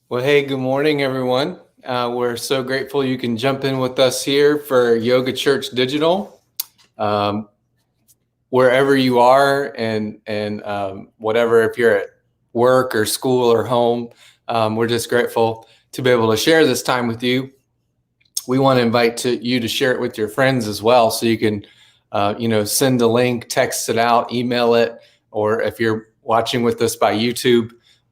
Well, hey, good morning, everyone. We're so grateful you can jump in with us here for Yoga Church Digital. Wherever you are and whatever, if you're at work or school or home, we're just grateful to be able to share this time with you. We want to invite you to share it with your friends as well, so you can send a link, text it out, email it, or if you're watching with us by YouTube,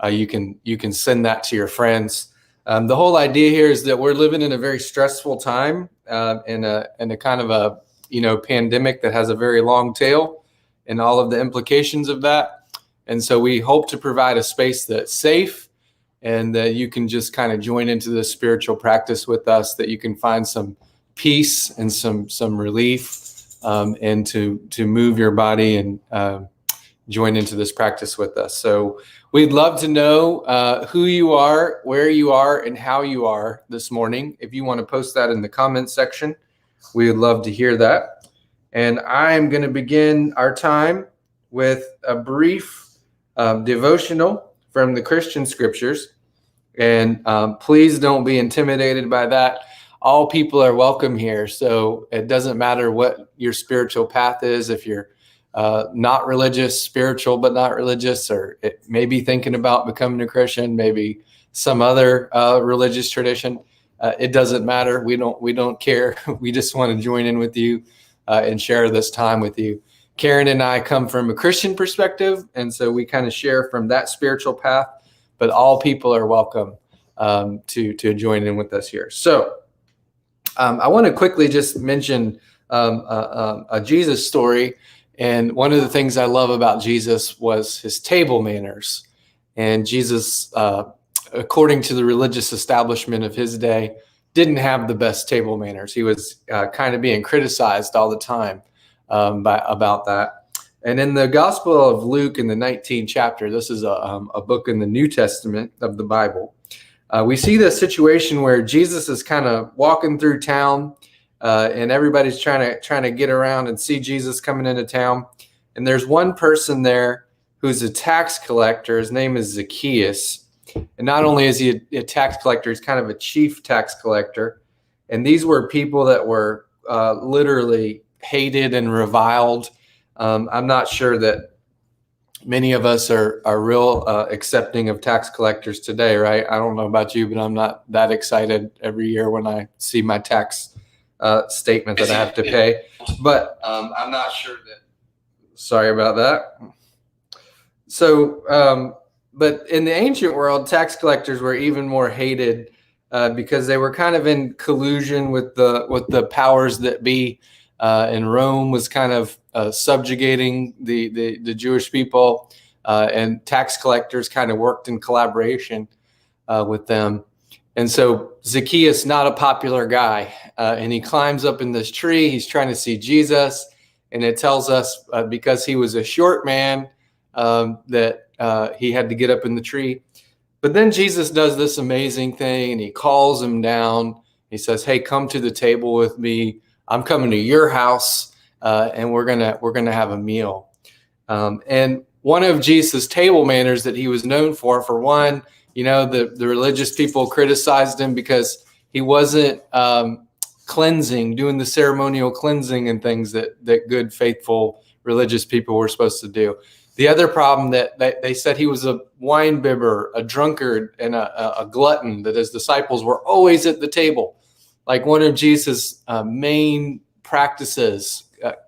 you can send that to your friends. The whole idea here is that we're living in a very stressful time, in a kind of a pandemic that has a very long tail and all of the implications of that. And so we hope to provide a space that's safe and that you can just kind of join into this spiritual practice with us, that you can find some peace and some relief, and to move your body and join into this practice with us. So we'd love to know who you are, where you are, and how you are this morning. If you want to post that in the comments section, we would love to hear that. And I am going to begin our time with a brief devotional from the Christian scriptures. And please don't be intimidated by that. All people are welcome here. So it doesn't matter what your spiritual path is. If you're not religious, spiritual but not religious, or maybe thinking about becoming a Christian, maybe some other religious tradition, it doesn't matter. We don't care. We just want to join in with you and share this time with you. Karen and I come from a Christian perspective, and so we kind of share from that spiritual path, but all people are welcome to join in with us here. So I want to quickly just mention a Jesus story. And one of the things I love about Jesus was his table manners. And Jesus, according to the religious establishment of his day, didn't have the best table manners. He was kind of being criticized all the time about that. And in the Gospel of Luke, in the 19th chapter, this is a book in the New Testament of the Bible, we see this situation where Jesus is kind of walking through town, and everybody's trying to get around and see Jesus coming into town. And there's one person there who's a tax collector. His name is Zacchaeus. And not only is he a tax collector, he's kind of a chief tax collector. And these were people that were literally hated and reviled. I'm not sure that many of us are real accepting of tax collectors today, right? I don't know about you, but I'm not that excited every year when I see my tax statement that I have to pay. But I'm not sure that, sorry about that. But in the ancient world, tax collectors were even more hated because they were kind of in collusion with the powers that be. And Rome was kind of subjugating the Jewish people, and tax collectors kind of worked in collaboration with them. And so Zacchaeus, not a popular guy, and he climbs up in this tree. He's trying to see Jesus, and it tells us because he was a short man that he had to get up in the tree. But then Jesus does this amazing thing, and he calls him down. He says, "Hey, come to the table with me. I'm coming to your house, and we're gonna have a meal." And one of Jesus' table manners that he was known for one, the religious people criticized him because he wasn't cleansing, doing the ceremonial cleansing and things that good, faithful religious people were supposed to do. The other problem that they said he was a wine bibber, a drunkard, and a glutton, that his disciples were always at the table. Like one of Jesus' main practices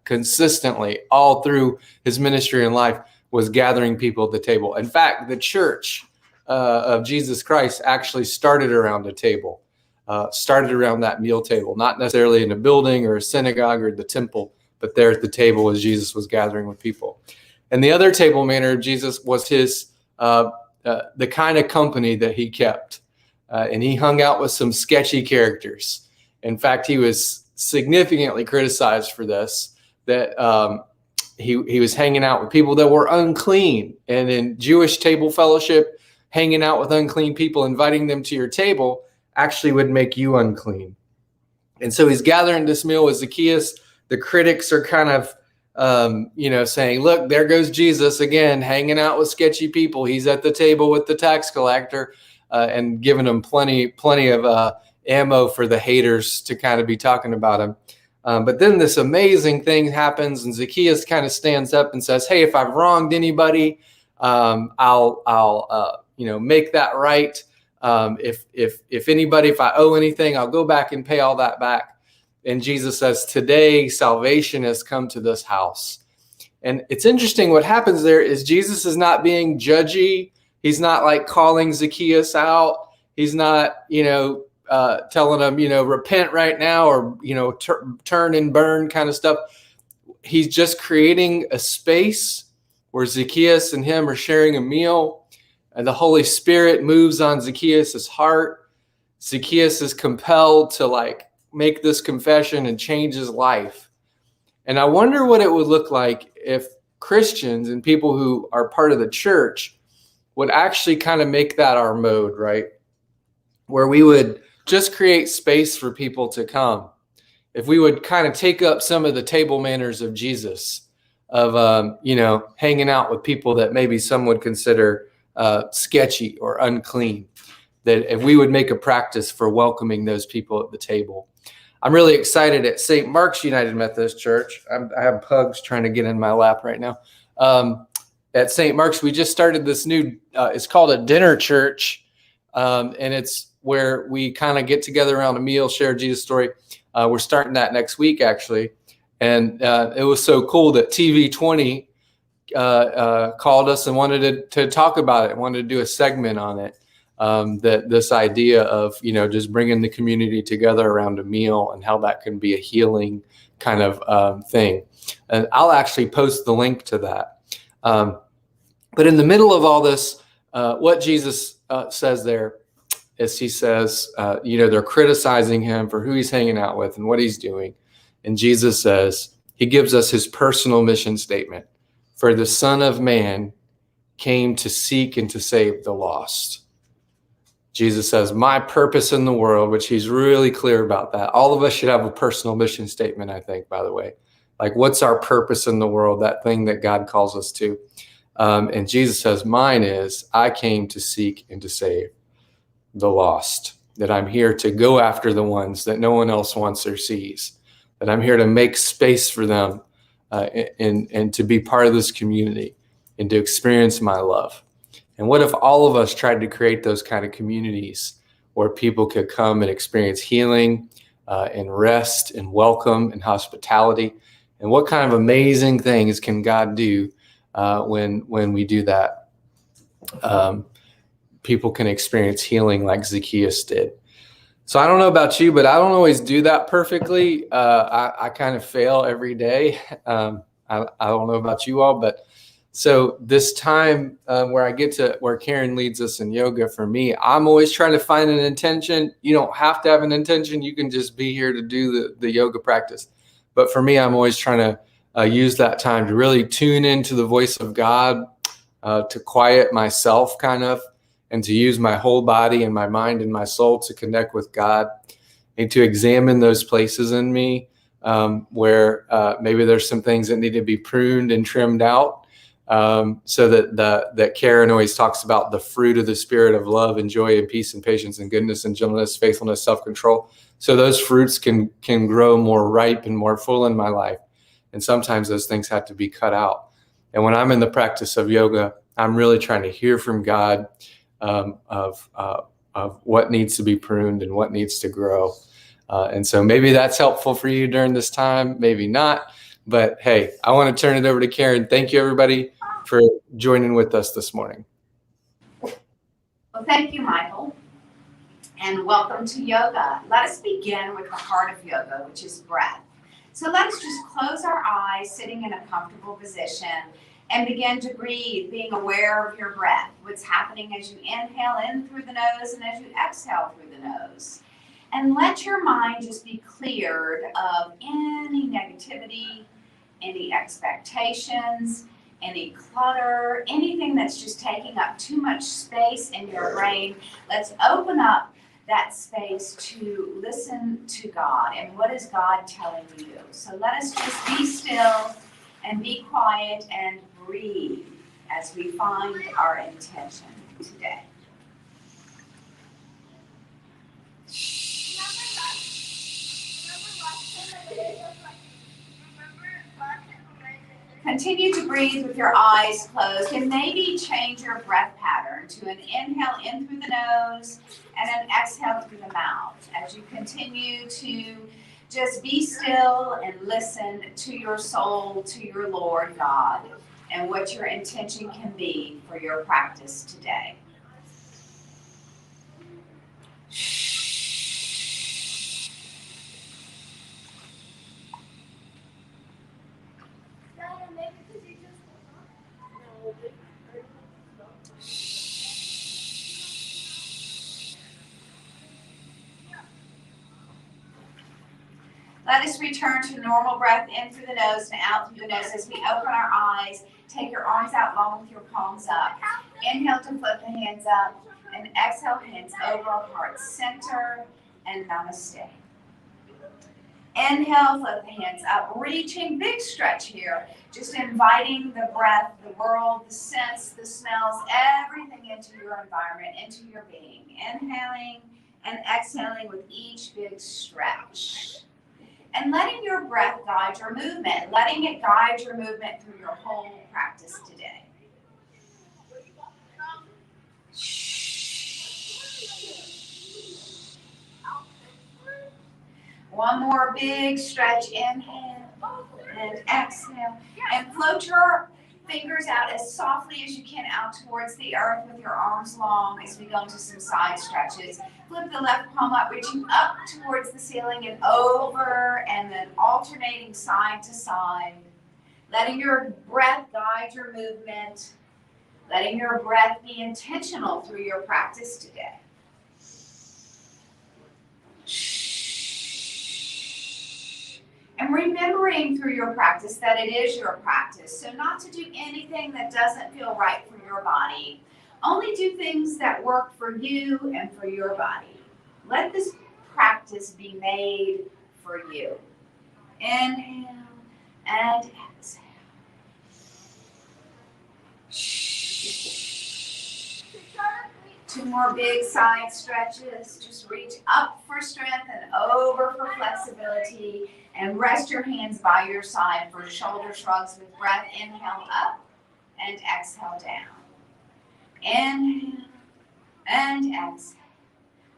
consistently all through his ministry and life was gathering people at the table. In fact, the church of Jesus Christ actually started around a table, started around that meal table, not necessarily in a building or a synagogue or the temple, but there at the table as Jesus was gathering with people. And the other table manner of Jesus was his the kind of company that he kept. And he hung out with some sketchy characters. In fact, he was significantly criticized for this, that he was hanging out with people that were unclean. And in Jewish table fellowship, hanging out with unclean people, inviting them to your table, actually would make you unclean. And so he's gathering this meal with Zacchaeus. The critics are kind of saying, "Look, there goes Jesus again, hanging out with sketchy people. He's at the table with the tax collector," and giving him plenty of ammo for the haters to kind of be talking about him. But then this amazing thing happens, and Zacchaeus kind of stands up and says, "Hey, if I've wronged anybody, I'll make that right. If I owe anything, I'll go back and pay all that back." And Jesus says, "Today, salvation has come to this house." And it's interesting what happens there is Jesus is not being judgy. He's not like calling Zacchaeus out. He's not, telling him, repent right now, or, turn and burn kind of stuff. He's just creating a space where Zacchaeus and him are sharing a meal, and the Holy Spirit moves on Zacchaeus' heart. Zacchaeus is compelled to make this confession and change his life. And I wonder what it would look like if Christians and people who are part of the church would actually kind of make that our mode, right? Where we would just create space for people to come. If we would kind of take up some of the table manners of Jesus, of, hanging out with people that maybe some would consider sketchy or unclean, that if we would make a practice for welcoming those people at the table. I'm really excited at St. Mark's United Methodist Church. I have pugs trying to get in my lap right now. At St. Mark's, we just started this new, it's called a dinner church. And it's where we kind of get together around a meal, share Jesus' story. We're starting that next week, actually. And it was so cool that TV20 called us and wanted to talk about it, wanted to do a segment on it. That this idea of, just bringing the community together around a meal and how that can be a healing kind of thing. And I'll actually post the link to that. But in the middle of all this, what Jesus says there is he says, they're criticizing him for who he's hanging out with and what he's doing. And Jesus says, he gives us his personal mission statement. For the Son of Man came to seek and to save the lost. Jesus says, my purpose in the world, which he's really clear about that. All of us should have a personal mission statement, I think, by the way. Like, what's our purpose in the world, that thing that God calls us to? And Jesus says, mine is, I came to seek and to save the lost, that I'm here to go after the ones that no one else wants or sees, that I'm here to make space for them and to be part of this community and to experience my love. And what if all of us tried to create those kind of communities where people could come and experience healing and rest and welcome and hospitality? And what kind of amazing things can God do when we do that. People can experience healing like Zacchaeus did. So I don't know about you, but I don't always do that perfectly. I kind of fail every day. I don't know about you all, but so this time where I get to where Karen leads us in yoga, for me, I'm always trying to find an intention. You don't have to have an intention. You can just be here to do the yoga practice. But for me, I'm always trying to use that time to really tune into the voice of God, to quiet myself kind of, and to use my whole body and my mind and my soul to connect with God, and to examine those places in me where maybe there's some things that need to be pruned and trimmed out, so that Karen always talks about the fruit of the Spirit of love and joy and peace and patience and goodness and gentleness, faithfulness, self-control. So those fruits can grow more ripe and more full in my life. And sometimes those things have to be cut out. And when I'm in the practice of yoga, I'm really trying to hear from God, of what needs to be pruned and what needs to grow. And so maybe that's helpful for you during this time, maybe not. But hey, I want to turn it over to Karen. Thank you, everybody, for joining with us this morning. Well, thank you, Michael, and welcome to yoga. Let us begin with the heart of yoga, which is breath. So let us just close our eyes, sitting in a comfortable position, and begin to breathe, being aware of your breath, what's happening as you inhale in through the nose and as you exhale through the nose. And let your mind just be cleared of any negativity, any expectations, any clutter, anything that's just taking up too much space in your brain. Let's open up that space to listen to God. And what is God telling you? So let us just be still and be quiet and breathe as we find our intention today. Continue to breathe with your eyes closed, and maybe change your breath pattern to an inhale in through the nose and an exhale through the mouth as you continue to just be still and listen to your soul, to your Lord God, and what your intention can be for your practice today. Let us return to normal breath in through the nose and out through the nose as we open our eyes. Take your arms out long with your palms up. Inhale to flip the hands up, and exhale, hands over heart center, and namaste. Inhale, flip the hands up, reaching, big stretch here. Just inviting the breath, the world, the scents, the smells, everything into your environment, into your being. Inhaling and exhaling with each big stretch. And letting your breath guide your movement, letting it guide your movement through your whole practice today. One more big stretch, inhale and exhale. And float your fingers out as softly as you can out towards the earth with your arms long as we go into some side stretches. Flip the left palm up, reaching up towards the ceiling and over, and then alternating side to side. Letting your breath guide your movement. Letting your breath be intentional through your practice today. And remembering through your practice that it is your practice. So not to do anything that doesn't feel right for your body. Only do things that work for you and for your body. Let this practice be made for you. Inhale and exhale. Two more big side stretches. Just reach up for strength and over for flexibility. And rest your hands by your side for shoulder shrugs with breath. Inhale up and exhale down. Inhale and exhale.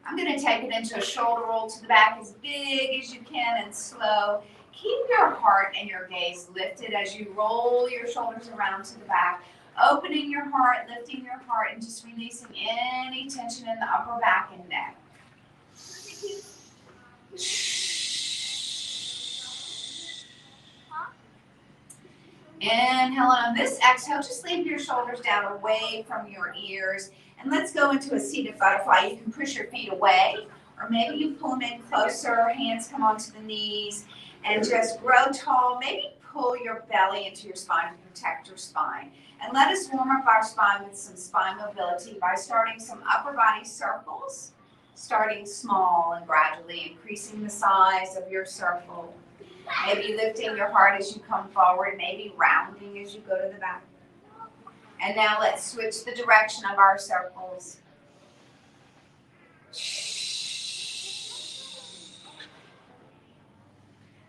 I'm going to take it into a shoulder roll to the back as big as you can and slow. Keep your heart and your gaze lifted as you roll your shoulders around to the back, opening your heart, lifting your heart, and just releasing any tension in the upper back and neck. Inhale, and on this exhale, just leave your shoulders down away from your ears. And let's go into a seated butterfly. You can push your feet away, or maybe you pull them in closer, hands come onto the knees, and just grow tall. Maybe pull your belly into your spine to protect your spine. And let us warm up our spine with some spine mobility by starting some upper body circles, starting small and gradually increasing the size of your circle. Maybe lifting your heart as you come forward, maybe rounding as you go to the back. And now let's switch the direction of our circles.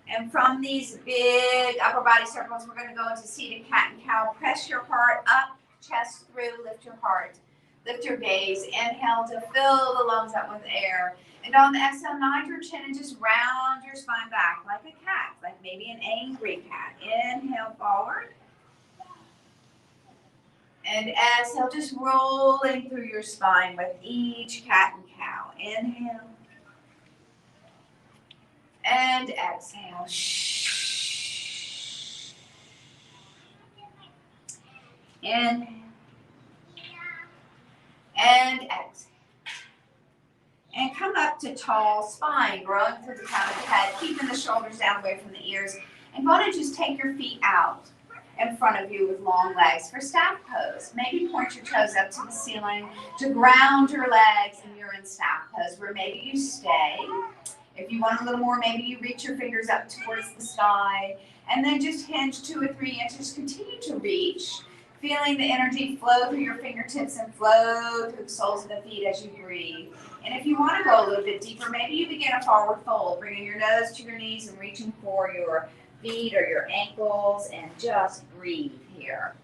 And from these big upper body circles, we're going to go into seated cat and cow. Press your heart up, chest through, lift your heart. Lift your gaze. Inhale to fill the lungs up with air. And on the exhale, nod your chin and just round your spine back like a cat, like maybe an angry cat. Inhale forward. And exhale, just rolling through your spine with each cat and cow. Inhale. And exhale. Inhale. And exhale. And come up to tall spine, growing through the crown of the head, keeping the shoulders down away from the ears. And go ahead and just take your feet out in front of you with long legs for staff pose. Maybe point your toes up to the ceiling to ground your legs, and you're in staff pose where maybe you stay. If you want a little more, maybe you reach your fingers up towards the sky and then just hinge 2 or 3 inches. Continue to reach, feeling the energy flow through your fingertips and flow through the soles of the feet as you breathe. And if you want to go a little bit deeper, maybe you begin a forward fold, bringing your nose to your knees and reaching for your feet or your ankles, and just breathe here.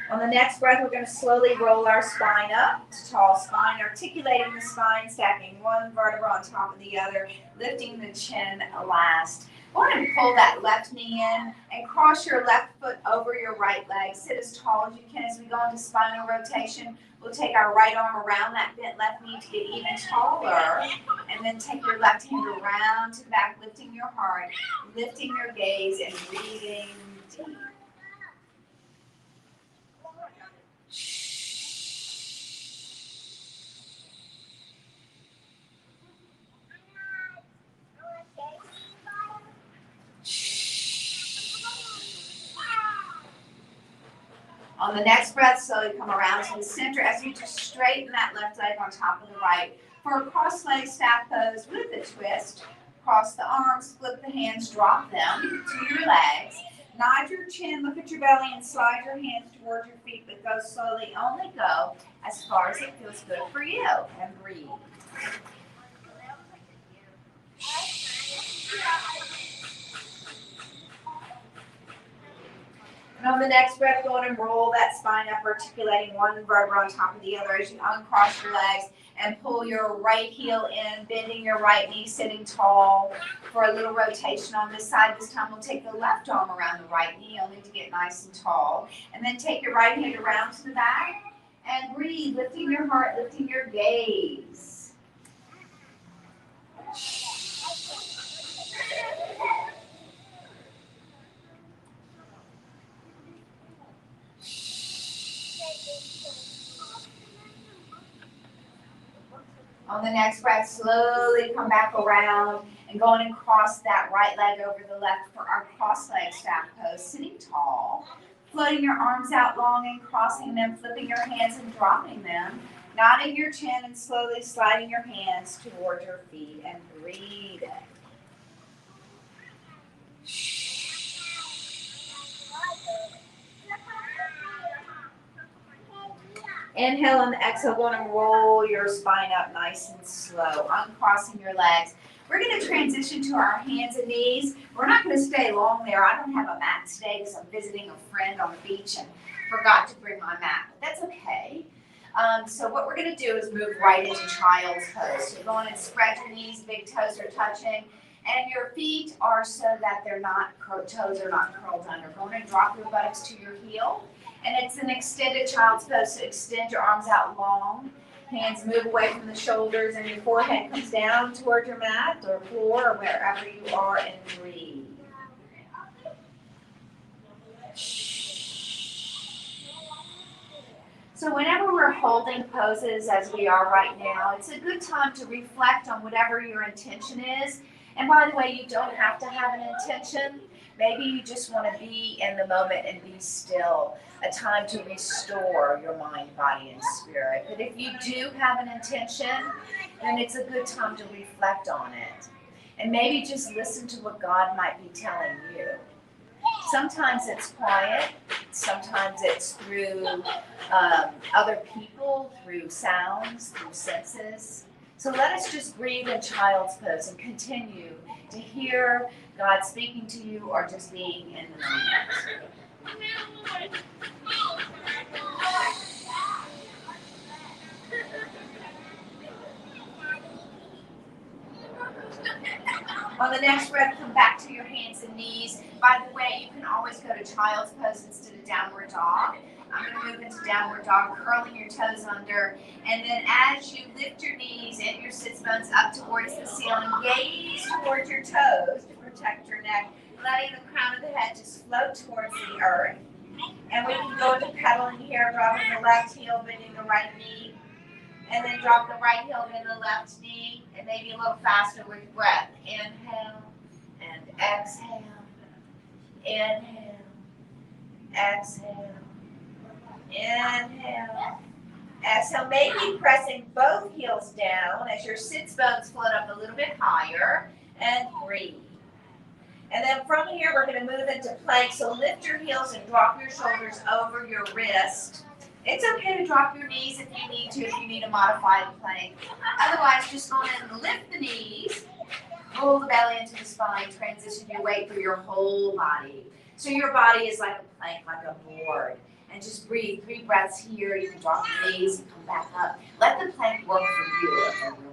On the next breath, we're going to slowly roll our spine up to tall spine, articulating the spine, stacking one vertebra on top of the other, lifting the chin last. Go ahead and pull that left knee in and cross your left foot over your right leg. Sit as tall as you can as we go into spinal rotation. We'll take our right arm around that bent left knee to get even taller, and then take your left hand around to the back, lifting your heart, lifting your gaze, and breathing deep. On the next breath, slowly come around to the center as you just straighten that left leg on top of the right. For a cross-legged staff pose with a twist, cross the arms, flip the hands, drop them to your legs. Nod your chin, look at your belly, and slide your hands towards your feet, but go slowly. Only go as far as it feels good for you, and breathe. And on the next breath, go ahead and roll that spine up, articulating one vertebra on top of the other as you uncross your legs and pull your right heel in, bending your right knee, sitting tall for a little rotation on this side. This time we'll take the left arm around the right knee, only to get nice and tall. And then take your right hand around to the back and breathe, lifting your heart, lifting your gaze. On the next breath, slowly come back around and go and cross that right leg over the left for our cross-legged staff pose, sitting tall, floating your arms out long and crossing them, flipping your hands and dropping them, nodding your chin and slowly sliding your hands toward your feet and breathing. Inhale and exhale, go and roll your spine up nice and slow, uncrossing your legs. We're going to transition to our hands and knees. We're not going to stay long there. I don't have a mat today because I'm visiting a friend on the beach and forgot to bring my mat, but that's okay. So what we're going to do is move right into child's pose. So go on and spread your knees, big toes are touching, and your feet are so that toes are not curled under. Go on and drop your buttocks to your heel, and it's an extended child's pose. So extend your arms out long, hands move away from the shoulders, and your forehead comes down toward your mat or floor or wherever you are, and breathe. So whenever we're holding poses as we are right now, it's a good time to reflect on whatever your intention is. And by the way, you don't have to have an intention. Maybe you just want to be in the moment and be still, a time to restore your mind, body, and spirit. But if you do have an intention, then it's a good time to reflect on it. And maybe just listen to what God might be telling you. Sometimes it's quiet, sometimes it's through other people, through sounds, through senses. So let us just breathe in child's pose and continue to hear God speaking to you or just being in the moment. On the next breath, come back to your hands and knees. By the way, you can always go to child's pose instead of downward dog. I'm going to move into downward dog, curling your toes under. And then as you lift your knees and your sits bones up towards the ceiling, gaze towards your toes to protect your neck, letting the crown of the head just float towards the earth. And we can go into pedaling here, dropping the left heel, bending the right knee. And then drop the right heel, bend the left knee, and maybe a little faster with breath. Inhale and exhale. Inhale, exhale. Inhale, exhale. Maybe pressing both heels down as your sits bones float up a little bit higher, and breathe. And then from here, we're going to move into plank. So lift your heels and drop your shoulders over your wrist. It's okay to drop your knees if you need to, if you need a modified plank. Otherwise, just go ahead and lift the knees, roll the belly into the spine, transition your weight through your whole body. So your body is like a plank, like a board. And just breathe 3 breaths here. You can drop your knees and come back up. Let the plank work for you and for your body.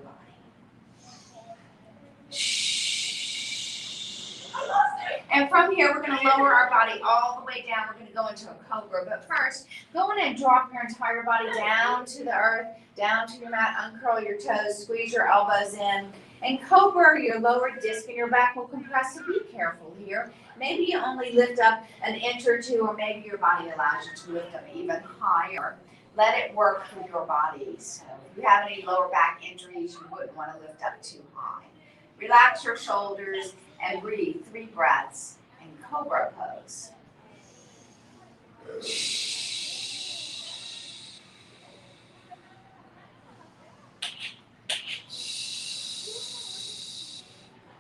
And from here, we're going to lower our body all the way down. We're going to go into a cobra. But first, go in and drop your entire body down to the earth, down to your mat. Uncurl your toes, squeeze your elbows in. And cobra, your lower disc in your back will compress. So be careful here. Maybe you only lift up an inch or two, or maybe your body allows you to lift up even higher. Let it work for your body. So if you have any lower back injuries, you wouldn't want to lift up too high. Relax your shoulders and breathe 3 breaths in cobra pose.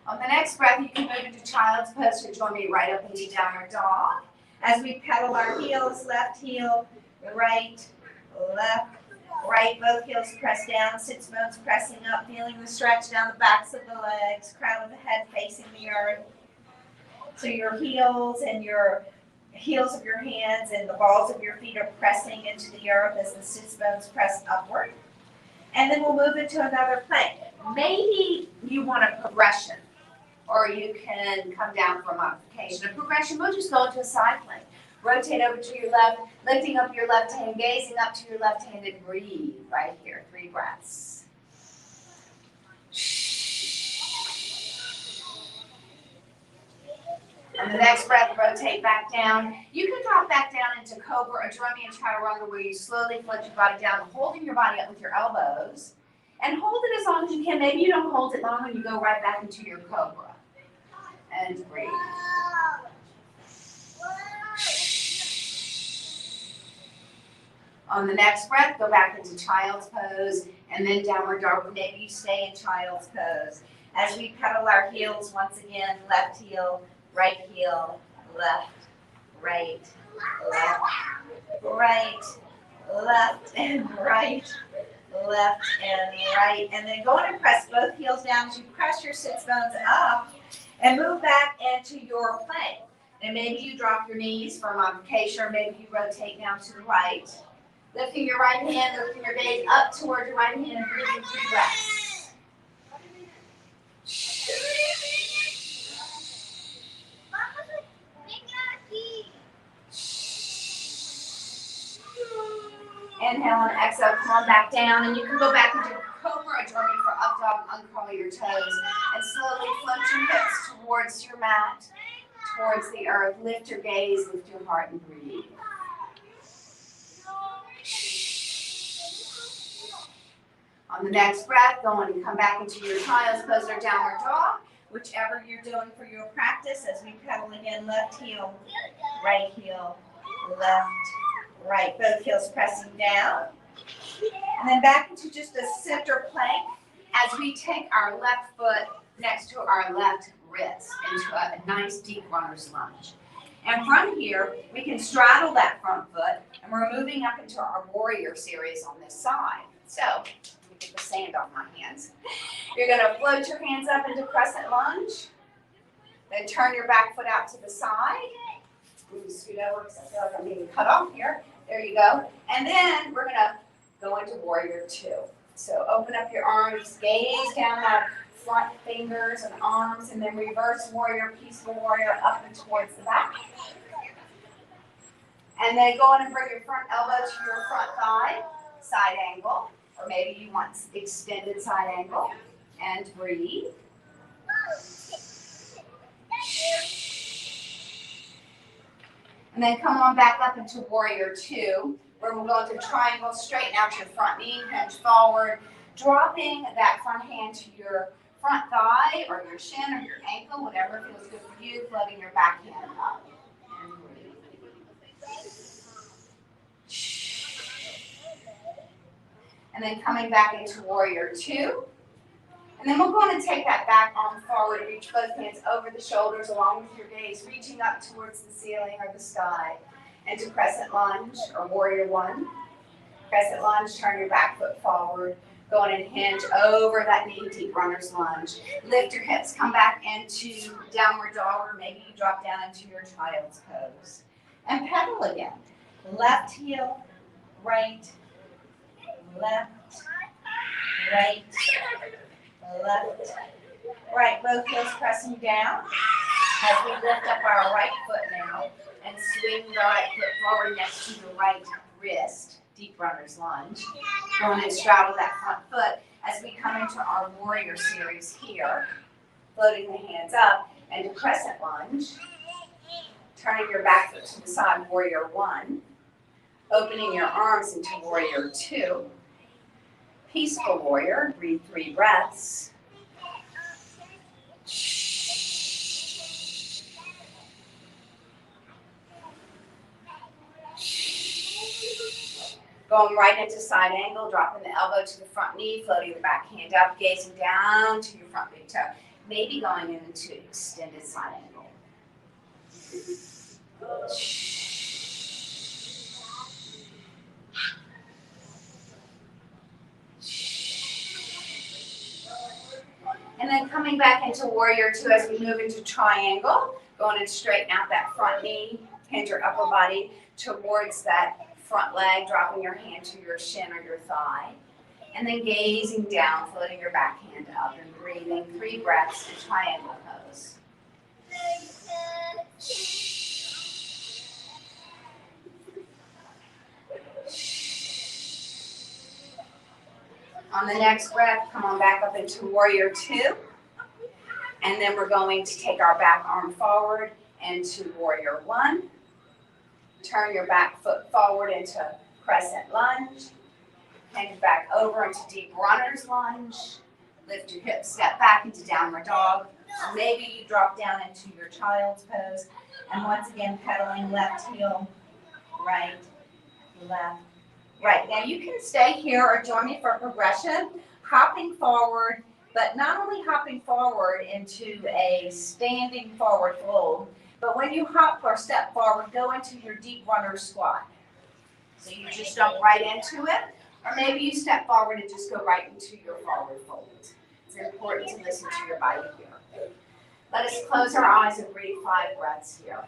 On the next breath, you can move into child's pose, so join me right up into downward dog. As we pedal our heels, left heel, right, left, right, both heels press down, sits bones pressing up, feeling the stretch down the backs of the legs, crown of the head facing the earth. So your heels and your heels of your hands and the balls of your feet are pressing into the earth as the sits bones press upward. And then we'll move into another plank. Maybe you want a progression, or you can come down for a modification. A progression, we'll just go into a side plank. Rotate over to your left, lifting up your left hand, gazing up to your left hand, and breathe right here. 3 breaths. On the next breath, rotate back down. You can drop back down into cobra or drumming and chaturanga, where you slowly float your body down, holding your body up with your elbows. And hold it as long as you can. Maybe you don't hold it long and you go right back into your cobra. And breathe. On the next breath, go back into child's pose and then downward dog. Maybe you stay in child's pose. As we pedal our heels once again, left heel, right heel, left, right, left, right, left, and right, left, and right. And then go in and press both heels down as you press your sits bones up and move back into your plank. And maybe you drop your knees for modification, or maybe you rotate down to the right. Lifting your right hand, lifting your gaze up toward your right hand, and breathing 3 breaths. Inhale and exhale, come on back down, and you can go back into cobra, join me for up dog, uncurl your toes, and slowly float your hips towards your mat, towards the earth. Lift your gaze, lift your heart, and breathe. On the next breath, go on and come back into your child's pose or downward dog, whichever you're doing for your practice. As we pedal again, left heel, left, right. Both heels pressing down. And then back into just a center plank as we take our left foot next to our left wrist into a nice deep runner's lunge. And from here, we can straddle that front foot, and we're moving up into our warrior series on this side. So, let me get the sand off my hands. You're going to float your hands up into crescent lunge, then turn your back foot out to the side. Scoot over because I feel like I'm being cut off here. There you go. And then we're going to go into warrior 2. So open up your arms, gaze down that front fingers and arms, and then reverse warrior, peaceful warrior up and towards the back. And then go in and bring your front elbow to your front thigh, side angle, or maybe you want extended side angle, and breathe. And then come on back up into warrior 2, where we're going to triangle, straighten out your front knee, hinge forward, dropping that front hand to your front thigh or your shin or your ankle, whatever feels good for you, floating your back hand up. And breathe. And then coming back into warrior 2. And then we're going to take that back arm forward, reach both hands over the shoulders along with your gaze, reaching up towards the ceiling or the sky, into crescent lunge or warrior 1. Crescent lunge, turn your back foot forward, go in and hinge over that knee, deep runner's lunge. Lift your hips, come back into downward dog, or maybe you drop down into your child's pose. And pedal again. Left heel, right, left, right, left, right. Both heels pressing down as we lift up our right foot now and swing the right foot forward next to the right wrist, deep runner's lunge. Go on and straddle that front foot as we come into our warrior series here, floating the hands up and to crescent lunge, turning your back foot to the side, warrior 1, opening your arms into warrior 2, peaceful warrior, breathe 3 breaths. Going right into side angle, dropping the elbow to the front knee, floating the back hand up, gazing down to your front big toe. Maybe going into extended side angle. And then coming back into warrior 2 as we move into triangle, going and straighten out that front knee, hinge your upper body towards that front leg, dropping your hand to your shin or your thigh, and then gazing down, floating your back hand up and breathing 3 breaths in triangle pose. On the next breath, come on back up into warrior 2, and then we're going to take our back arm forward into warrior 1. Turn your back foot forward into crescent lunge. Hand back over into deep runner's lunge. Lift your hips, step back into downward dog. Or maybe you drop down into your child's pose. And once again, pedaling left heel, right, left, right. Now you can stay here or join me for progression, hopping forward, but not only hopping forward into a standing forward fold, but when you hop or step forward, go into your deep runner squat. So you just jump right into it, Or maybe you step forward and just go right into your forward fold. It's important to listen to your body here. Let us close our eyes and breathe 5 breaths here.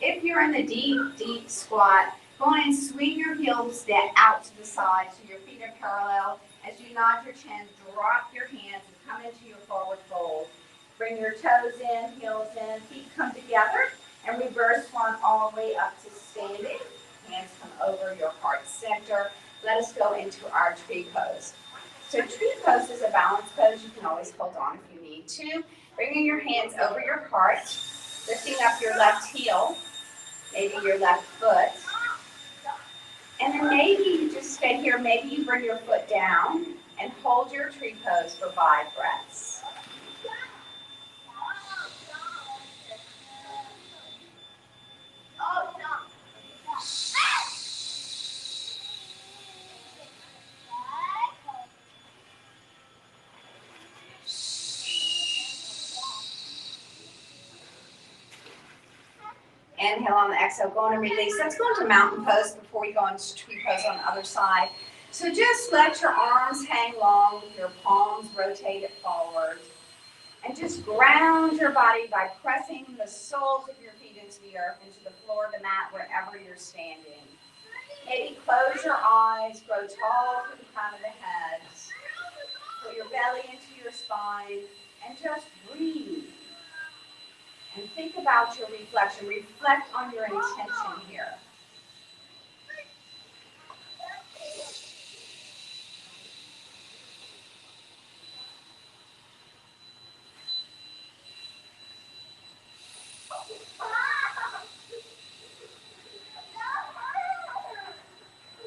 If you're in the deep squat, go on and swing your heels out to the side so your feet are parallel. As you nod your chin, drop your hands and come into your forward fold. Bring your toes in, heels in, feet come together, and reverse one all the way up to standing. Hands come over your heart center. Let us go into our tree pose. So tree pose is a balance pose. You can always hold on if you need to. Bringing your hands over your heart, lifting up your left heel, maybe your left foot. And then maybe you just stay here. Maybe you bring your foot down and hold your tree pose for 5 breaths. Inhale on the exhale, go on and release. Let's go into mountain pose before we go into tree pose on the other side. So just let your arms hang long, your palms rotated forward. And just ground your body by pressing the soles of your feet into the earth, into the floor of the mat, wherever you're standing. Maybe close your eyes, grow tall to the crown of the head. Put your belly into your spine and just breathe. And think about your reflection. Reflect on your intention here.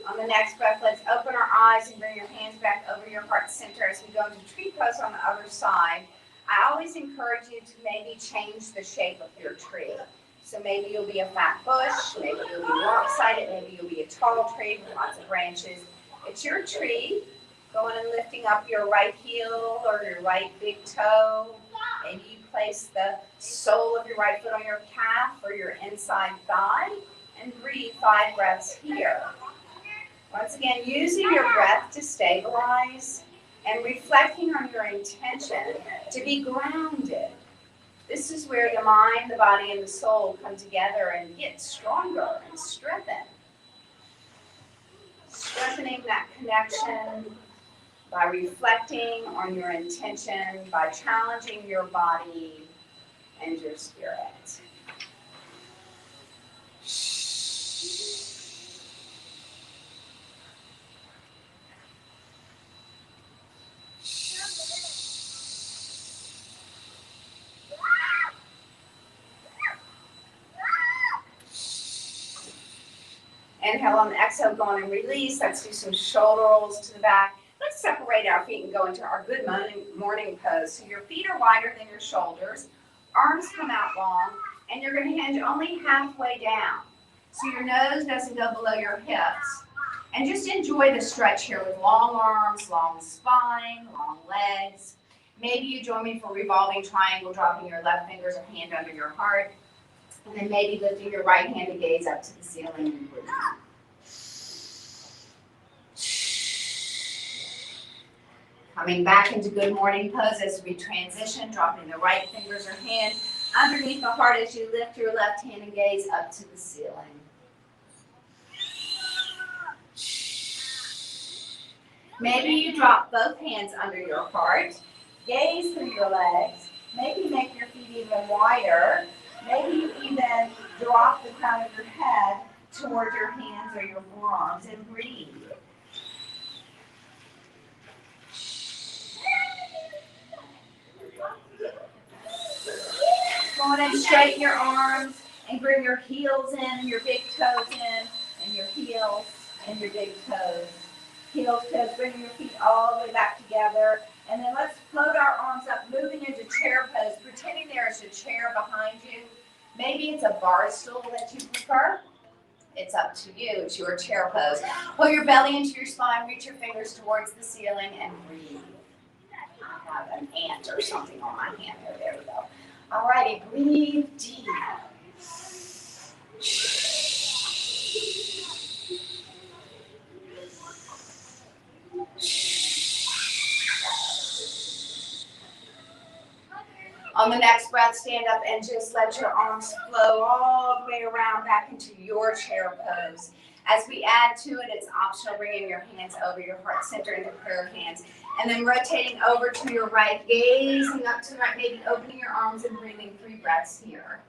On the next breath, let's open our eyes and bring your hands back over your heart center as we go into tree pose on the other side. I always encourage you to maybe change the shape of your tree. So maybe you'll be a fat bush, maybe you'll be lopsided, maybe you'll be a tall tree with lots of branches. It's your tree. Going and lifting up your right heel or your right big toe. Maybe you place the sole of your right foot on your calf or your inside thigh and breathe 5 breaths here. Once again, using your breath to stabilize and reflecting on your intention to be grounded. This is where the mind, the body, and the soul come together and get stronger and strengthen. Strengthening that connection by reflecting on your intention, by challenging your body and your spirit. Inhale on the exhale, go on and release. Let's do some shoulder rolls to the back. Let's separate our feet and go into our good morning pose. So your feet are wider than your shoulders, arms come out long, and you're going to hinge only halfway down. So your nose doesn't go below your hips. And just enjoy the stretch here with long arms, long spine, long legs. Maybe you join me for revolving triangle, dropping your left fingers or hand under your heart. And then maybe lifting your right hand to gaze up to the ceiling and breathe. Coming back into good morning pose as we transition, dropping the right fingers or hand underneath the heart as you lift your left hand and gaze up to the ceiling. Maybe you drop both hands under your heart, gaze through your legs, maybe make your feet even wider. Maybe you even drop the crown of your head toward your hands or your forearms and breathe. Go on and straighten your arms and bring your heels in, your big toes in, and your heels and your big toes. Heels, toes, bring your feet all the way back together And then let's float our arms up, moving into chair pose, pretending there is a chair behind you. Maybe it's a bar stool that you prefer. It's up to you. It's your chair pose. Pull your belly into your spine, reach your fingers towards the ceiling, and breathe. I have an ant or something on my hand there. There we go. All righty, breathe deep. On the next breath, stand up and just let your arms flow all the way around back into your chair pose. As we add to it, it's optional bringing your hands over your heart center into prayer hands. And then rotating over to your right, gazing up to the right, maybe opening your arms and breathing 3 breaths here.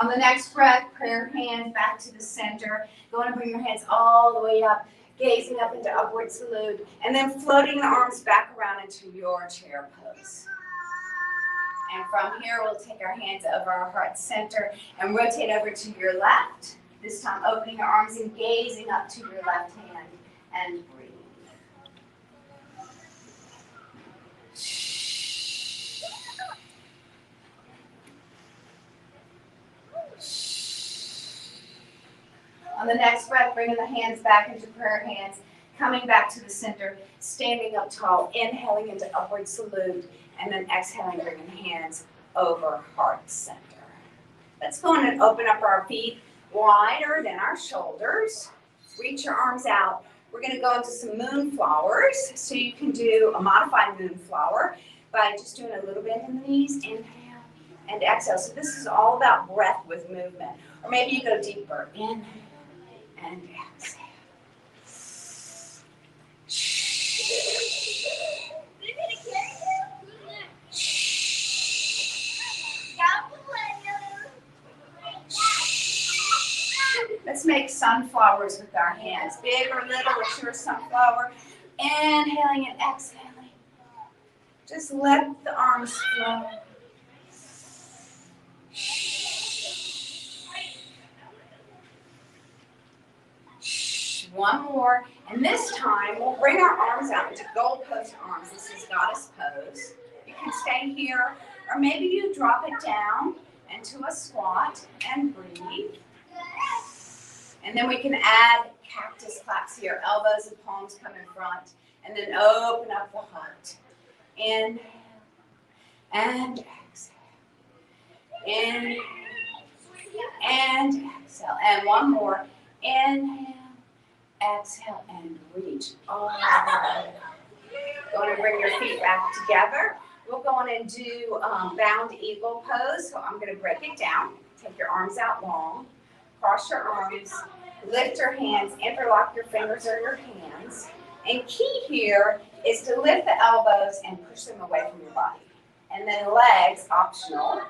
On the next breath, prayer hands back to the center. You want to bring your hands all the way up, gazing up into upward salute, and then floating the arms back around into your chair pose. And from here, we'll take our hands over our heart center and rotate over to your left. This time, opening your arms and gazing up to your left hand and breathe. On the next breath, bringing the hands back into prayer hands, coming back to the center, standing up tall, inhaling into upward salute, and then exhaling, bringing hands over heart center. Let's go on and open up our feet wider than our shoulders. Reach your arms out. We're going to go into some moonflowers. So you can do a modified moonflower by just doing a little bend in the knees, inhale and exhale. So this is all about breath with movement. Or maybe you go deeper, inhale and exhale. Let's make sunflowers with our hands. Big or little, it's your sunflower. Inhaling and exhaling. Just let the arms flow. One more. And this time, we'll bring our arms out into goalpost arms. This is goddess pose. You can stay here, or maybe you drop it down into a squat and breathe. And then we can add cactus claps here. Elbows and palms come in front. And then open up the heart. Inhale and exhale. Inhale and exhale. And one more. Inhale, exhale, and reach all the way. Going to bring your feet back together. We'll go on and do bound eagle pose. So I'm going to break it down. Take your arms out long. Cross your arms, lift your hands, interlock your fingers or your hands. And key here is to lift the elbows and push them away from your body. And then legs, optional.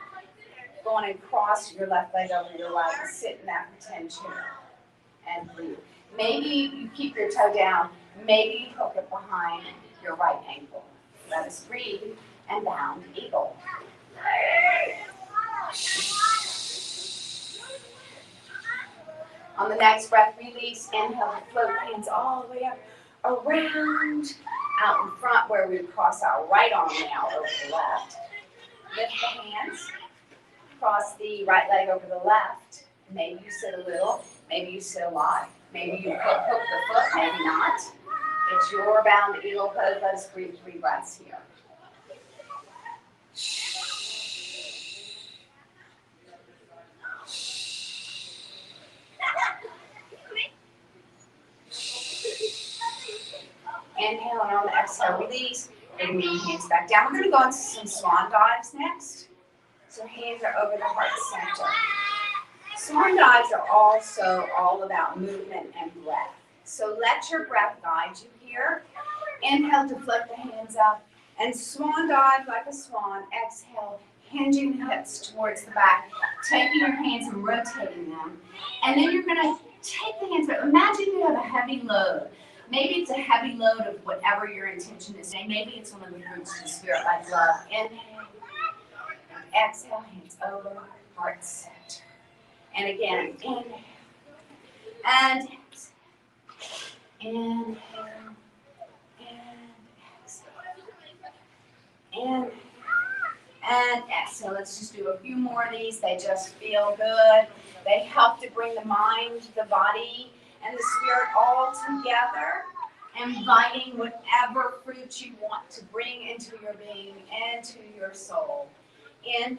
Go on and cross your left leg over your right and sit in that pretend chair and breathe. Maybe you keep your toe down. Maybe you hook it behind your right ankle. Let us breathe and bound eagle. On the next breath, release, inhale, float hands all the way up, around, out in front where we cross our right arm now over the left. Lift the hands, cross the right leg over the left. Maybe you sit a little, maybe you sit a lot, maybe you hook the foot, maybe not. It's your bound eagle pose. Let us breathe 3 breaths here. Inhale, and on the exhale, release. Bring your hands back down. We're going to go into some swan dives next. So hands are over the heart center. Swan dives are also all about movement and breath. So let your breath guide you here. Inhale to float the hands up. And swan dive like a swan. Exhale, hinging the hips towards the back. Taking your hands and rotating them. And then you're going to take the hands back. Imagine you have a heavy load. Maybe it's a heavy load of whatever your intention is today. Maybe it's one of the fruits of the spirit like love. Inhale. And exhale, hands over, heart center. And again, inhale. And inhale. And exhale. Inhale. And exhale. Let's just do a few more of these. They just feel good. They help to bring the mind, the body, and the spirit all together, inviting whatever fruit you want to bring into your being, into your soul. Inhale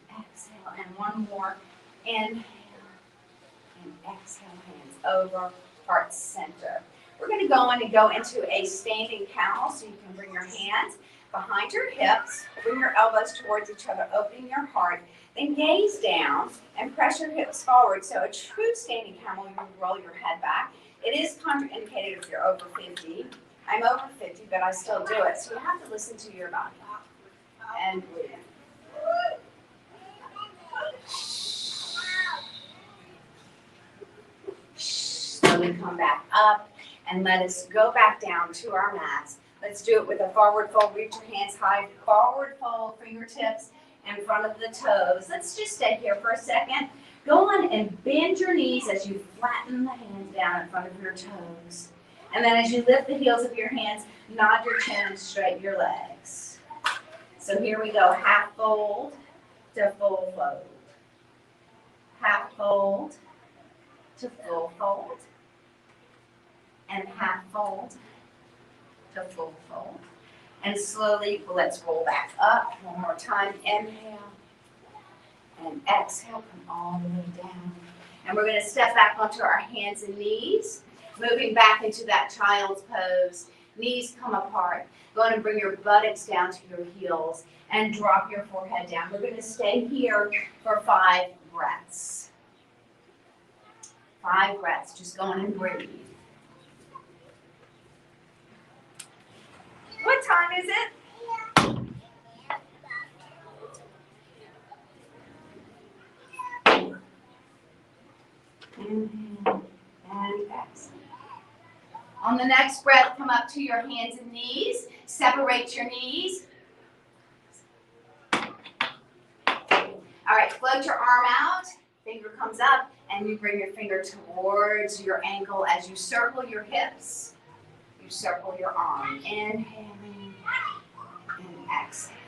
and exhale. And one more. Inhale and exhale. Hands over heart center. We're going to go into a standing cow, so you can bring your hands behind your hips, bring your elbows towards each other, opening your heart, then gaze down and press your hips forward. So a true standing camel, you roll your head back. It is contraindicated if you're over 50. I'm over 50, but I still do it. So you have to listen to your body. And breathe. Slowly come back up and let us go back down to our mats. Let's do it with a forward fold. Reach your hands high. Forward fold, fingertips in front of the toes. Let's just stay here for a second. Go on and bend your knees as you flatten the hands down in front of your toes. And then as you lift the heels of your hands, nod your chin and straighten your legs. So here we go. Half fold to full fold. Half fold to full fold. And half fold to full fold. And slowly, let's roll back up. One more time. Inhale. And exhale. Come all the way down. And we're going to step back onto our hands and knees. Moving back into that child's pose. Knees come apart. Going to bring your buttocks down to your heels. And drop your forehead down. We're going to stay here for 5 breaths. 5 breaths. Just go on and breathe. What time is it? Inhale and exhale. On the next breath, come up to your hands and knees. Separate your knees. All right, float your arm out. Finger comes up, and you bring your finger towards your ankle as you circle your hips. You circle your arm. Inhaling and exhaling.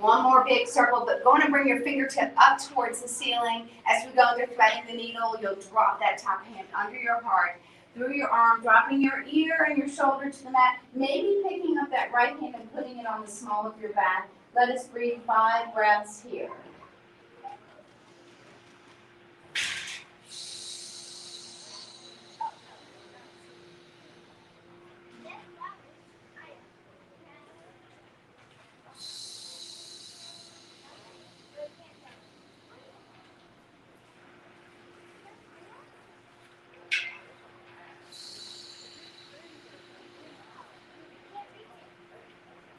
One more big circle, but go on and bring your fingertip up towards the ceiling. As we go into threading the needle, you'll drop that top hand under your heart, through your arm, dropping your ear and your shoulder to the mat, maybe picking up that right hand and putting it on the small of your back. Let us breathe 5 breaths here.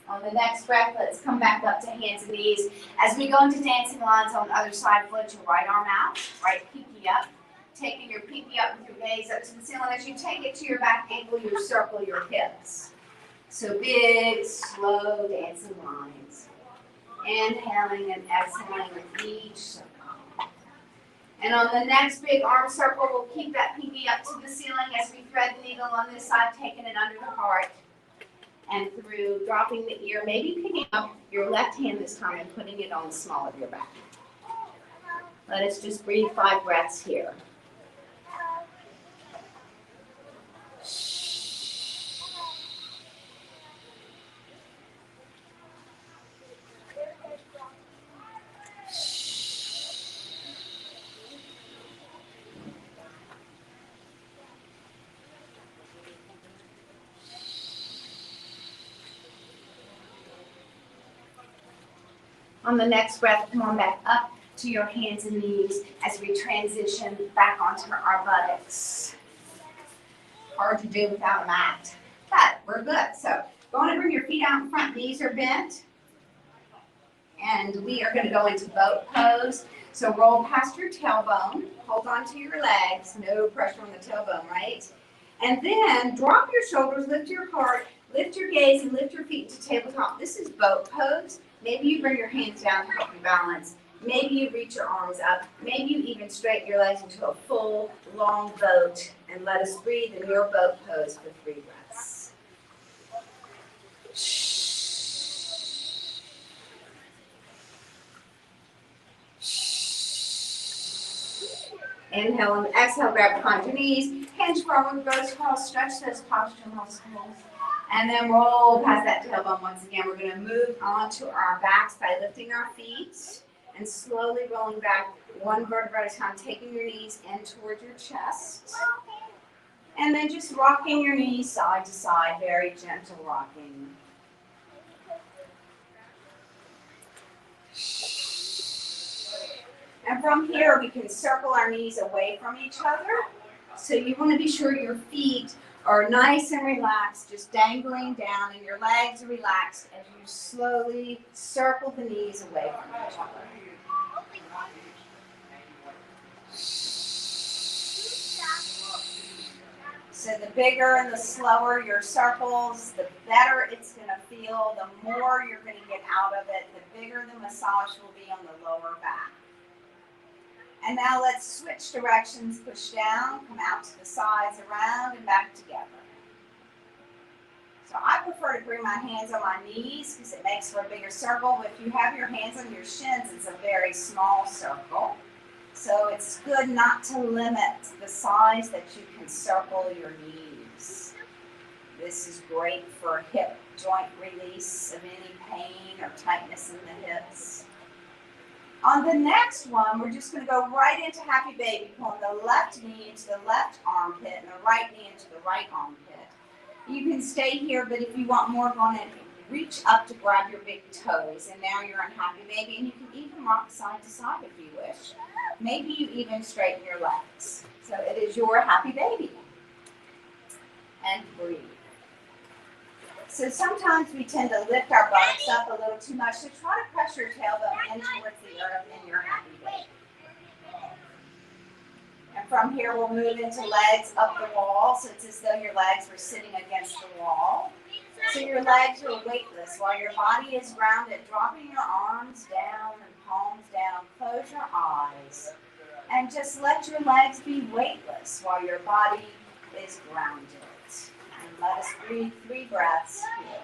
On the next breath, let's come back up to hands and knees. As we go into dancing lines on the other side, float your right arm out, right pinky up. Taking your pinky up with your gaze up to the ceiling. As you take it to your back ankle, you circle your hips. So big, slow dancing lines. Inhaling and exhaling with each circle. And on the next big arm circle, we'll keep that pinky up to the ceiling as we thread the needle on this side, taking it under the heart. And through dropping the ear, maybe picking up your left hand this time and putting it on the small of your back. Let us just breathe 5 breaths here. On the next breath, come on back up to your hands and knees as we transition back onto our buttocks. Hard to do without a mat, but we're good. So go on and bring your feet out in front, knees are bent. And we are going to go into boat pose. So roll past your tailbone, hold on to your legs, no pressure on the tailbone, right? And then drop your shoulders, lift your heart, lift your gaze, and lift your feet to tabletop. This is boat pose. Maybe you bring your hands down to help you balance. Maybe you reach your arms up. Maybe you even straighten your legs into a full, long boat. And let us breathe in your boat pose for 3 breaths. Inhale and exhale, grab behind your knees, hinge forward, ghost pose, stretch those posture muscles. And then roll past that tailbone once again. We're going to move onto our backs by lifting our feet and slowly rolling back 1 vertebra at a time, taking your knees in toward your chest. And then just rocking your knees side to side, very gentle rocking. And from here, we can circle our knees away from each other. So you want to be sure your feet are nice and relaxed, just dangling down, and your legs are relaxed as you slowly circle the knees away from each other. So the bigger and the slower your circles, the better it's going to feel, the more you're going to get out of it, the bigger the massage will be on the lower back. And now let's switch directions, push down, come out to the sides, around, and back together. So I prefer to bring my hands on my knees because it makes for a bigger circle. But if you have your hands on your shins, it's a very small circle. So it's good not to limit the size that you can circle your knees. This is great for hip joint release of any pain or tightness in the hips. On the next one, we're just going to go right into Happy Baby, pulling the left knee into the left armpit and the right knee into the right armpit. You can stay here, but if you want more, go on and reach up to grab your big toes. And now you're in Happy Baby, and you can even rock side to side if you wish. Maybe you even straighten your legs. So it is your Happy Baby. And breathe. So sometimes we tend to lift our buttocks up a little too much, so try to press your tailbone in towards the earth in your Happy Baby. And from here, we'll move into legs up the wall, so it's as though your legs were sitting against the wall. So your legs are weightless while your body is grounded, dropping your arms down and palms down. Close your eyes and just let your legs be weightless while your body is grounded. And let us breathe 3 breaths here.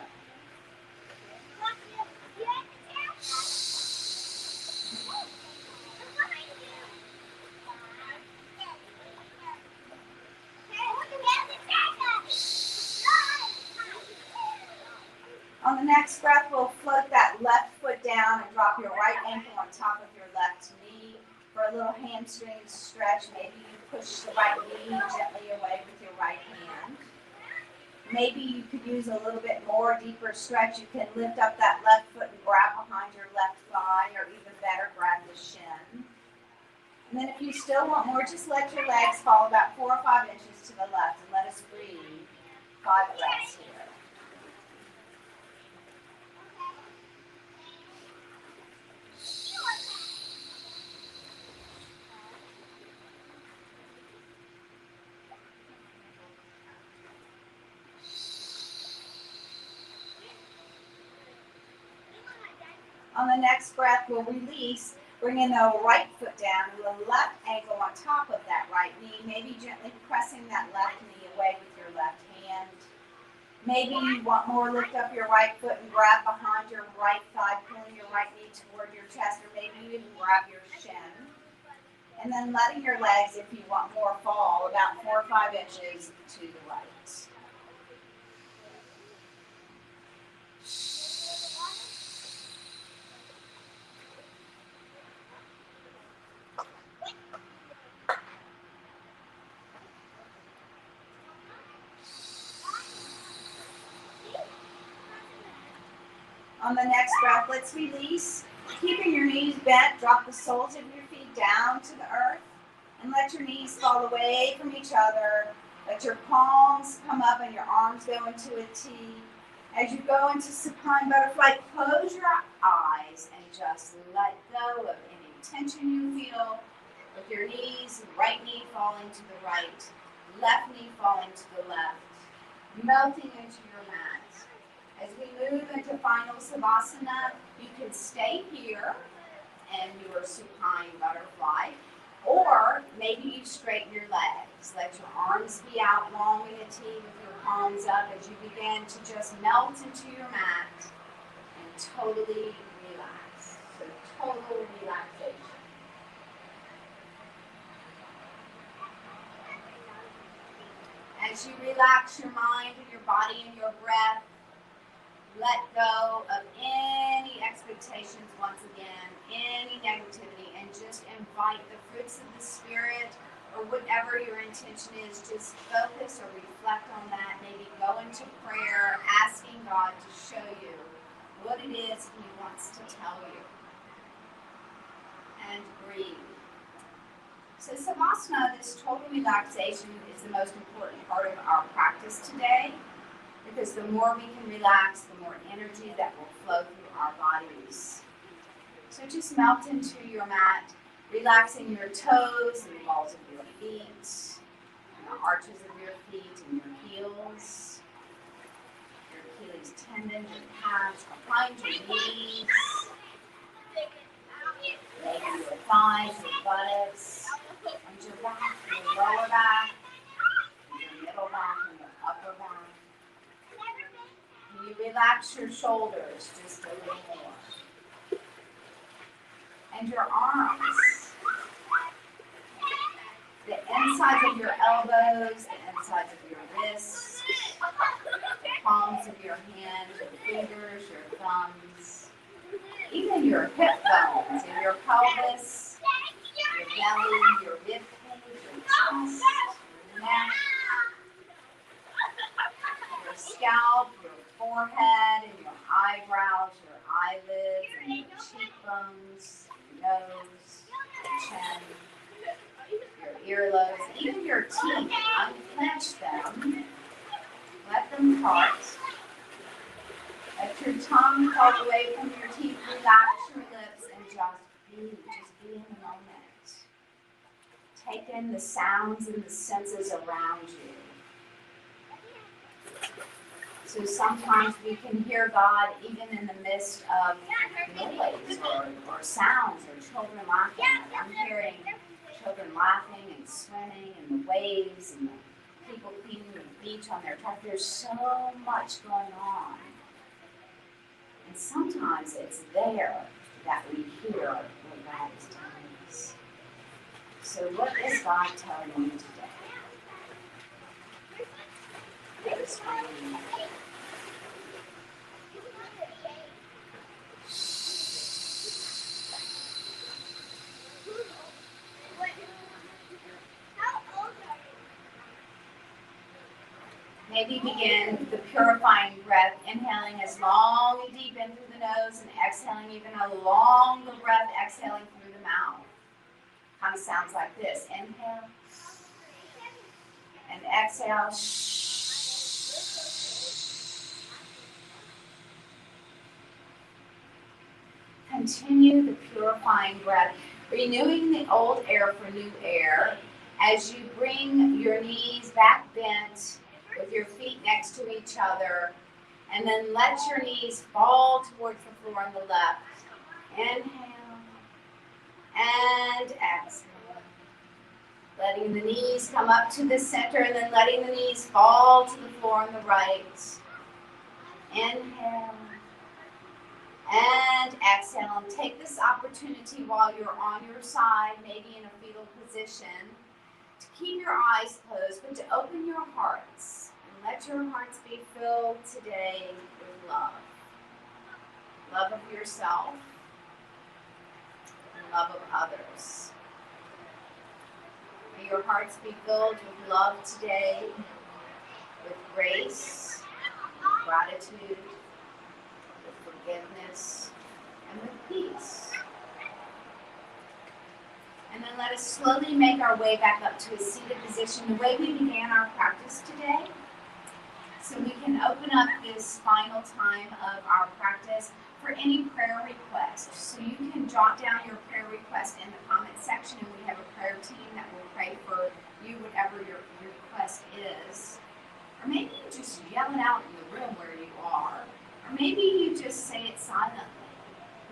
On the next breath, we'll float that left foot down and drop your right ankle on top of your left knee for a little hamstring stretch. Maybe you push the right knee gently away with your right hand. Maybe you could use a little bit more deeper stretch. You can lift up that left foot and grab behind your left thigh, or even better, grab the shin. And then if you still want more, just let your legs fall about 4 or 5 inches to the left and let us breathe 5 breaths here. On the next breath, we'll release, bringing the right foot down and the left ankle on top of that right knee, maybe gently pressing that left knee away with your left hand. Maybe you want more, lift up your right foot and grab behind your right thigh, pulling your right knee toward your chest, or maybe you even grab your shin. And then letting your legs, if you want more, fall about 4 or 5 inches to the right. On the next breath, let's release. Keeping your knees bent, drop the soles of your feet down to the earth and let your knees fall away from each other. Let your palms come up and your arms go into a T. As you go into supine butterfly, close your eyes and just let go of any tension you feel with your knees, right knee falling to the right, Left knee falling to the left, melting into your mat. As we move into final Savasana, you can stay here and your supine butterfly, or maybe you straighten your legs. Let your arms be out long in a T with your palms up as you begin to just melt into your mat and totally relax. So total relaxation. As you relax your mind and your body and your breath, let go of any expectations once again, any negativity, and just invite the fruits of the Spirit or whatever your intention is. Just focus or reflect on that. Maybe go into prayer, asking God to show you what it is He wants to tell you. And breathe. So Savasana, this total relaxation, is the most important part of our practice today. Because the more we can relax, the more energy that will flow through our bodies. So just melt into your mat, relaxing your toes and the balls of your feet, and the arches of your feet and your heels, your Achilles tendon, your calves, behind your knees, maybe your thighs, your buttocks, and your back, your lower back, your middle back, and your upper back. You relax your shoulders just a little more. And your arms. The insides of your elbows, the insides of your wrists, the palms of your hands, your fingers, your thumbs, even your hip bones and your pelvis, your belly, your rib cage, your chest, your neck, your scalp, your forehead, and your eyebrows, your eyelids, and your cheekbones, your nose, your chin, your earlobes, and even your teeth. Unclench them. Let them part. Let your tongue fall away from your teeth. Relax your lips and just be. Just be in the moment. Take in the sounds and the senses around you. So sometimes we can hear God even in the midst of noise or sounds or children laughing. I'm hearing children laughing and swimming and the waves and the people cleaning the beach on their truck. There's so much going on. And sometimes it's there that we hear what God is telling us. So what is God telling you today? Just breathe. Maybe begin the purifying breath, inhaling as long and deep in through the nose and exhaling even a longer breath, exhaling through the mouth. Kind of sounds like this. Inhale and exhale. Continue the purifying breath, renewing the old air for new air as you bring your knees back bent with your feet next to each other, and then let your knees fall towards the floor on the left. Inhale and exhale. Letting the knees come up to the center and then letting the knees fall to the floor on the right. Inhale and exhale. And take this opportunity while you're on your side, maybe in a fetal position, to keep your eyes closed, but to open your hearts. Let your hearts be filled today with love. Love of yourself and love of others. May your hearts be filled with love today, with grace, with gratitude, with forgiveness, and with peace. And then let us slowly make our way back up to a seated position, the way we began our practice today. So we can open up this final time of our practice for any prayer requests. So you can jot down your prayer request in the comment section, and we have a prayer team that will pray for you, whatever your request request is. Or maybe you just yell it out in the room where you are. Or maybe you just say it silently.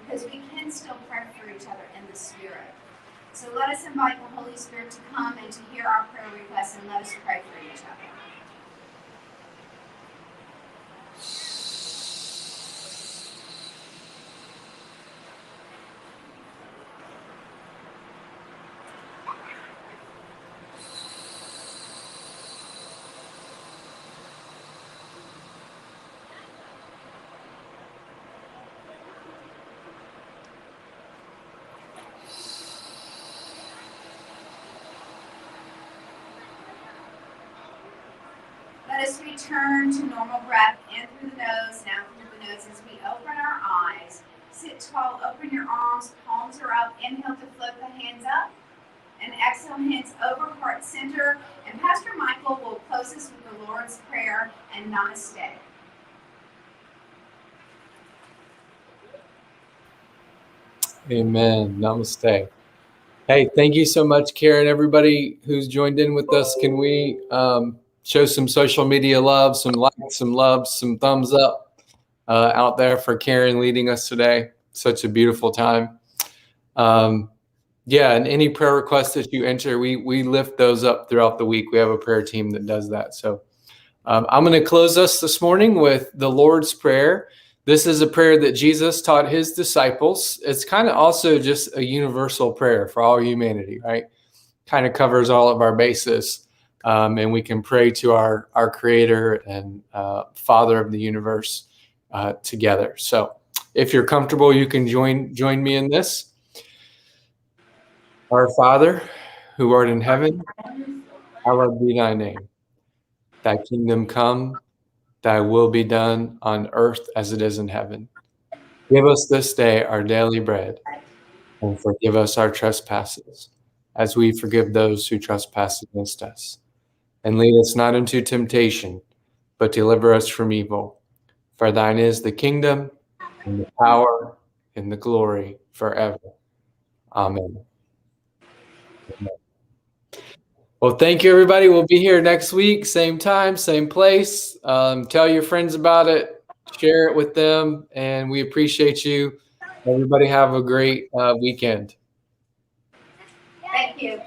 Because we can still pray for each other in the Spirit. So let us invite the Holy Spirit to come and to hear our prayer requests, and let us pray for each other. Let us return to normal breath in through the nose, and out through the nose as we open our eyes. Sit tall, open your arms, palms are up. Inhale to float the hands up, and exhale, hands over heart center. And Pastor Michael will close us with the Lord's Prayer and Namaste. Amen. Namaste. Hey, thank you so much, Karen. Everybody who's joined in with us, can we show some social media love, some likes, some loves, some thumbs up out there for Karen leading us today? Such a beautiful time. Yeah, and any prayer requests that you enter, we lift those up throughout the week. We have a prayer team that does that. So I'm going to close us this morning with the Lord's Prayer. This is a prayer that Jesus taught his disciples. It's kind of also just a universal prayer for all humanity, right? Kind of covers all of our bases. And we can pray to our Creator and Father of the universe together. So if you're comfortable, you can join me in this. Our Father, who art in heaven, hallowed be thy name. Thy kingdom come, thy will be done on earth as it is in heaven. Give us this day our daily bread, and forgive us our trespasses, as we forgive those who trespass against us. And lead us not into temptation, but deliver us from evil. For thine is the kingdom, and the power, and the glory forever. Amen. Amen. Well, thank you, everybody. We'll be here next week, same time, same place. Tell your friends about it, share it with them, and we appreciate you. Everybody have a great weekend. Thank you.